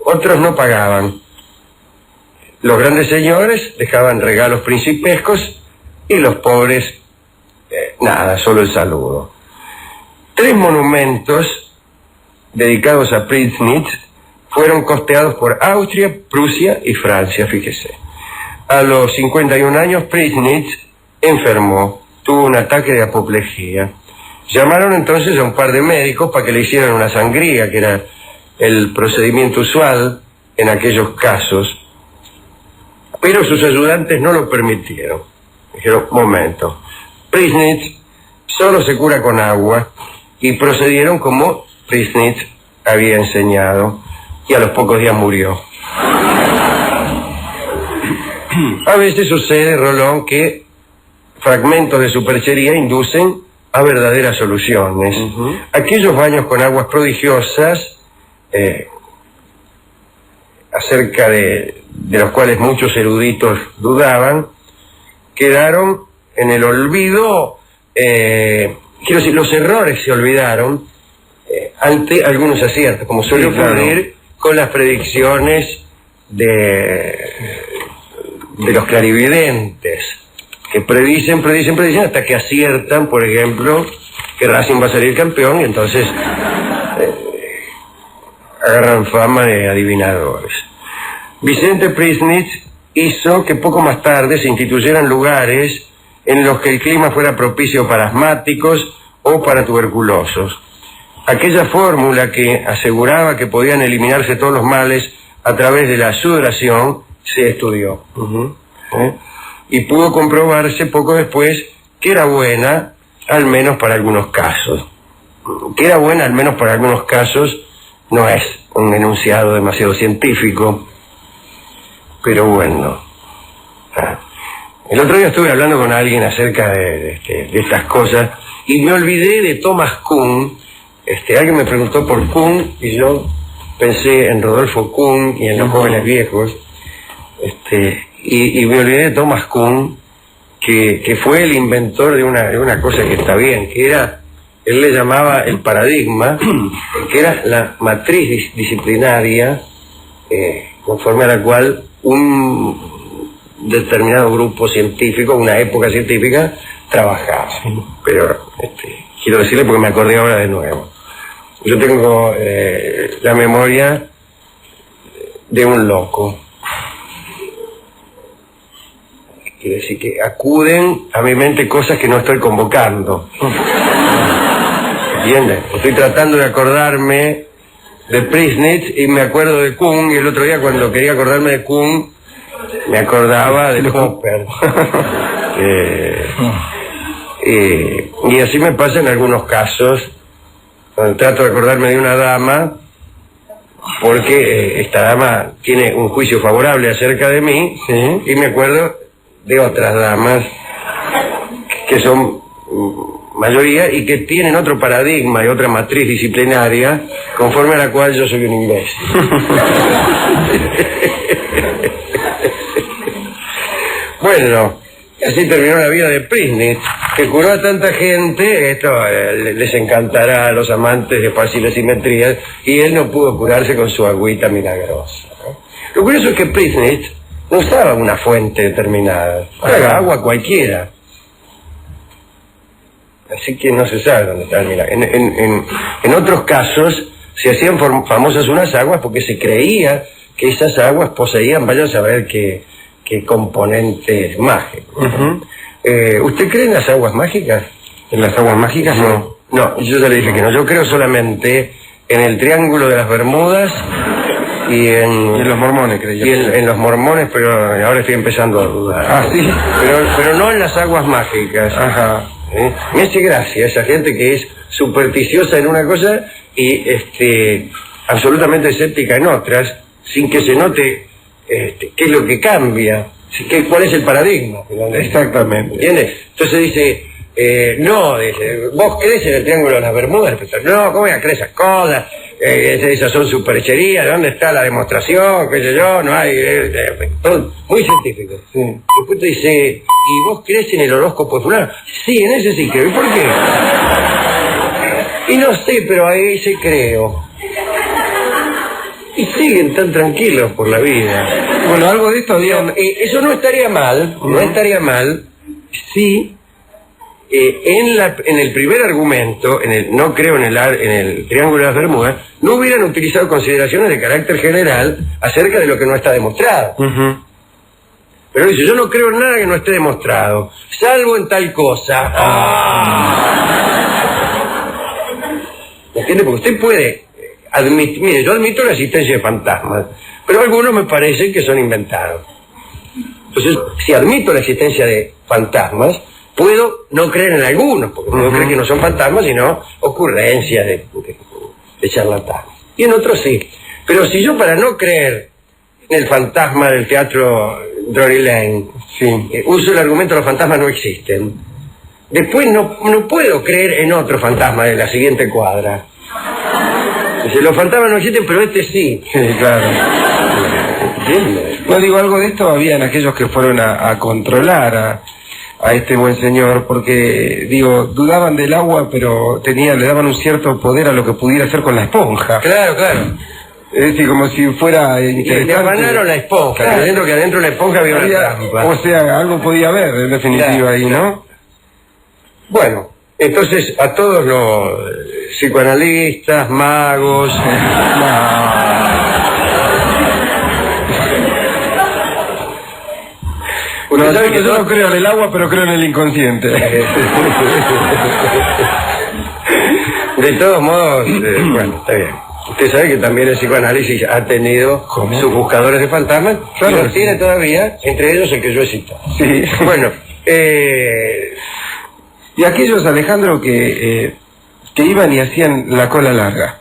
otros no pagaban. Los grandes señores dejaban regalos principescos y los pobres, nada, solo el saludo. 3 monumentos dedicados a Priesnitz fueron costeados por Austria, Prusia y Francia, fíjese. A los 51 años, Priesnitz enfermó, tuvo un ataque de apoplejía. Llamaron entonces a un par de médicos para que le hicieran una sangría, que era el procedimiento usual en aquellos casos. Pero sus ayudantes no lo permitieron. Dijeron, momento, Priesnitz solo se cura con agua, y procedieron como Priesnitz había enseñado, y a los pocos días murió. A veces sucede, Rolón, que fragmentos de superchería inducen a verdaderas soluciones. Aquellos baños con aguas prodigiosas, acerca de los cuales muchos eruditos dudaban, quedaron en el olvido. Quiero decir, los errores se olvidaron ante algunos aciertos, como suele ocurrir con las predicciones de los clarividentes, que predicen hasta que aciertan, por ejemplo, que Racing va a salir campeón, y entonces agarran fama de adivinadores. Vicente Priesnitz hizo que poco más tarde se instituyeran lugares en los que el clima fuera propicio para asmáticos o para tuberculosos. Aquella fórmula que aseguraba que podían eliminarse todos los males a través de la sudoración se estudió. Y pudo comprobarse poco después que era buena, al menos para algunos casos. Que era buena, al menos para algunos casos, no es un enunciado demasiado científico, pero bueno. El otro día estuve hablando con alguien acerca de estas cosas y me olvidé de Thomas Kuhn. Alguien me preguntó por Kuhn y yo pensé en Rodolfo Kuhn y en los jóvenes viejos. Y me olvidé de Thomas Kuhn, que fue el inventor de una cosa que está bien, que era, él le llamaba el paradigma, que era la matriz disciplinaria, conforme a la cual un determinado grupo científico, una época científica, trabajaba. Pero quiero decirle porque me acordé ahora de nuevo. Yo tengo la memoria de un loco. Quiere decir que acuden a mi mente cosas que no estoy convocando. ¿Entiendes? Estoy tratando de acordarme de Priesnitz y me acuerdo de Kuhn, y el otro día cuando quería acordarme de Kuhn me acordaba de Hopper. Y así me pasa en algunos casos, cuando trato de acordarme de una dama, porque esta dama tiene un juicio favorable acerca de mí, y me acuerdo de otras damas que son mayoría y que tienen otro paradigma y otra matriz disciplinaria conforme a la cual yo soy un imbécil. Bueno, Y así terminó la vida de Prisnitz, que curó a tanta gente. Esto les encantará a los amantes de fáciles simetrías, y él no pudo curarse con su agüita milagrosa, ¿no? Lo curioso es que Prisnitz no usaba una fuente determinada, usaba agua cualquiera. Así que no se sabe dónde está el milagro. En otros casos se hacían famosas unas aguas porque se creía que esas aguas poseían, vaya a saber qué componentes mágicos. ¿Usted cree en las aguas mágicas? ¿En las aguas mágicas? No. No, yo ya le dije que no. Yo creo solamente en el Triángulo de las Bermudas y en los mormones, creía. Y en los mormones, pero ahora estoy empezando a dudar. Ah, sí. Pero no en las aguas mágicas. Ajá. Me hace gracia esa gente que es supersticiosa en una cosa y absolutamente escéptica en otras, sin que se note qué es lo que cambia, cuál es el paradigma. Exactamente. ¿Entiendes? Entonces dice, no, dice, ¿vos crees en el Triángulo de las Bermudas? No, ¿cómo voy a creer esas cosas? Esas son supercherías, ¿dónde está la demostración? ¿Qué sé yo? No hay... muy científico. Sí. Después te dice, ¿y vos crees en el horóscopo de fulano? Sí, en ese sí creo. ¿Y por qué? Y no sé, pero a ese creo. Y siguen tan tranquilos por la vida. Bueno, algo de esto había... eso no estaría mal, no estaría mal, si en el primer argumento, no creo en el Triángulo de las Bermudas, no hubieran utilizado consideraciones de carácter general acerca de lo que no está demostrado. Pero dice, yo no creo en nada que no esté demostrado, salvo en tal cosa. ¿Me entiende? Porque usted puede admitir, mire, yo admito la existencia de fantasmas, pero algunos me parecen que son inventados. Entonces, si admito la existencia de fantasmas, puedo no creer en algunos, porque puedo creer que no son fantasmas, sino ocurrencias de charlatanes. Y en otros sí. Pero si yo, para no creer en el fantasma del teatro Drury Lane, uso el argumento de los fantasmas no existen, después no puedo creer en otro fantasma de la siguiente cuadra. Dice, los fantasmas no existen, pero este sí. Sí, claro. ¿Entiendes? No, digo, algo de esto habían aquellos que fueron a controlar a este buen señor, porque, digo, dudaban del agua, pero le daban un cierto poder a lo que pudiera hacer con la esponja. Claro, claro. Es decir, como si fuera interesante. Le afanaron la esponja, claro. que adentro de la esponja había una trampa. O sea, algo podía haber, en definitiva, claro, ahí, ¿no? Bueno, entonces, a todos los psicoanalistas, magos... Usted sabe que yo no creo en el agua, pero creo en el inconsciente. De todos modos, bueno, está bien. Usted sabe que también el psicoanálisis ha tenido sus buscadores de fantasmas, claro, y los tiene todavía, entre ellos el que yo he citado. Sí. Bueno, y aquellos, Alejandro, que iban y hacían la cola larga.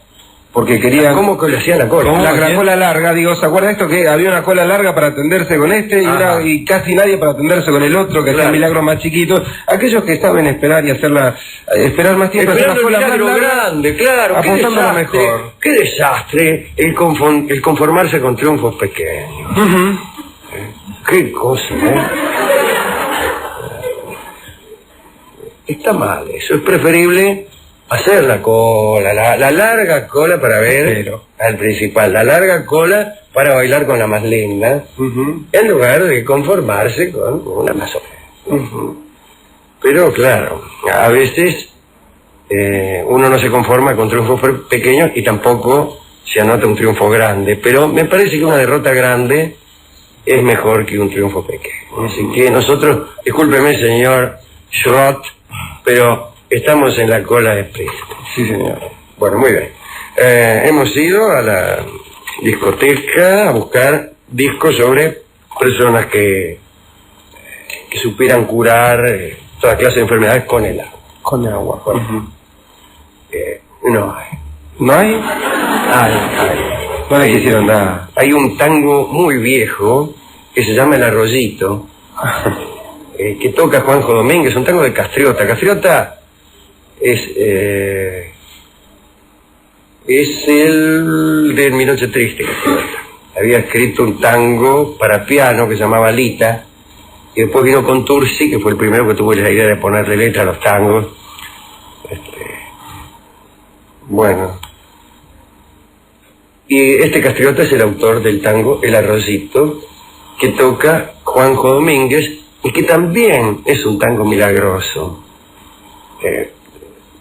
Porque querían... ¿Cómo que le hacían la cola? La cola larga, digo, ¿se acuerda esto? Que había una cola larga para atenderse con este y casi nadie para atenderse con el otro, que hacían milagros más chiquitos. Aquellos que saben esperar y esperar más tiempo, hacer la cola más larga, grande, claro, apuntando a lo mejor. Qué desastre el conformarse con triunfos pequeños. Qué cosa, Está mal eso, es preferible hacer la cola, la larga cola para ver al principal, la larga cola para bailar con la más linda, en lugar de conformarse con una más o menos. Pero claro, a veces uno no se conforma con triunfos pequeños y tampoco se anota un triunfo grande, pero me parece que una derrota grande es mejor que un triunfo pequeño. Así que nosotros, discúlpeme señor Schrott, pero estamos en la cola de Prisnitz. Sí, señor. Bueno, muy bien. Hemos ido a la discoteca a buscar discos sobre personas que supieran curar toda clase de enfermedades con el agua. Con el agua. No hay. ¿No hay? Hay. No le quisieron nada. Hay un tango muy viejo que se llama El Arroyito, que toca Juanjo Domínguez, un tango de Castriota. Castriota es el de Mi Noche Triste, Castriota. Había escrito un tango para piano que se llamaba Lita, y después vino Contursi, que fue el primero que tuvo la idea de ponerle letra a los tangos. Bueno. Y este Castriota es el autor del tango El Arroyito, que toca Juanjo Domínguez, y que también es un tango milagroso.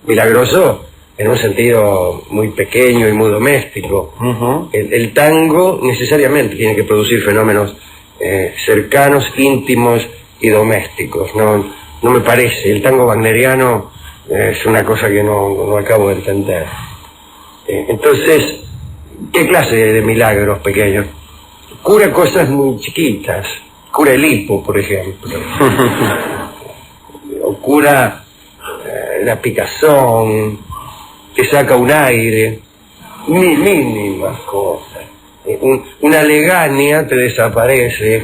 Milagroso en un sentido muy pequeño y muy doméstico. El tango necesariamente tiene que producir fenómenos cercanos, íntimos y domésticos. No me parece. El tango wagneriano es una cosa que no acabo de entender. Entonces, ¿qué clase de milagros pequeños? Cura cosas muy chiquitas. Cura el hipo, por ejemplo. O cura la picazón, te saca un aire. Mínimas cosas. Una legaña te desaparece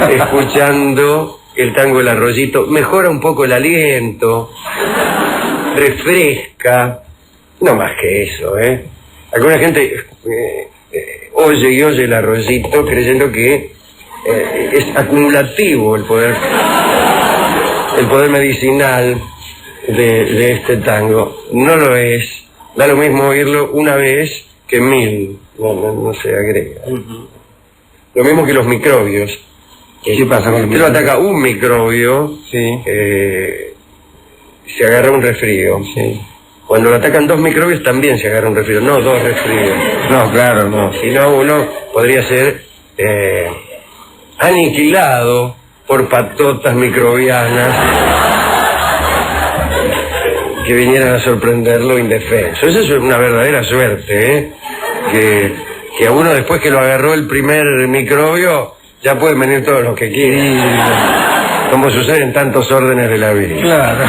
escuchando el tango El Arroyito. Mejora un poco el aliento, refresca. No más que eso, Alguna gente oye El Arroyito creyendo que es acumulativo el poder medicinal de este tango. No lo es. Da lo mismo oírlo una vez que 1000. No se agrega. Lo mismo que los microbios. ¿Qué pasa con los microbios? Usted lo ataca un microbio, sí. Se agarra un resfrío. Sí. Cuando lo atacan 2 microbios también se agarra un resfrío, no 2 resfríos. No, claro, no. Si no, uno podría ser aniquilado por patotas microbianas que vinieran a sorprenderlo indefenso. Esa es una verdadera suerte, que a uno después que lo agarró el primer microbio, ya pueden venir todos los que quieren. Como sucede en tantos órdenes de la vida. Claro.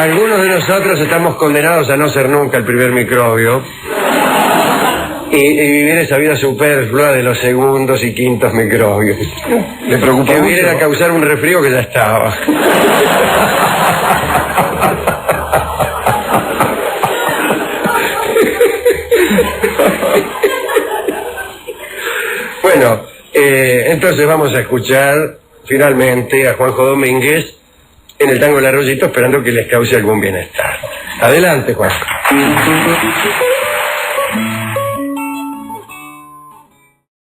Algunos de nosotros estamos condenados a no ser nunca el primer microbio y vivir esa vida superflua de los segundos y quintos microbios. ¿Le preocupa que mucho? vienen a causar un resfrío que ya estaba. Bueno, entonces vamos a escuchar finalmente a Juanjo Domínguez en el tango El Arroyito, esperando que les cause algún bienestar. Adelante, Juanjo.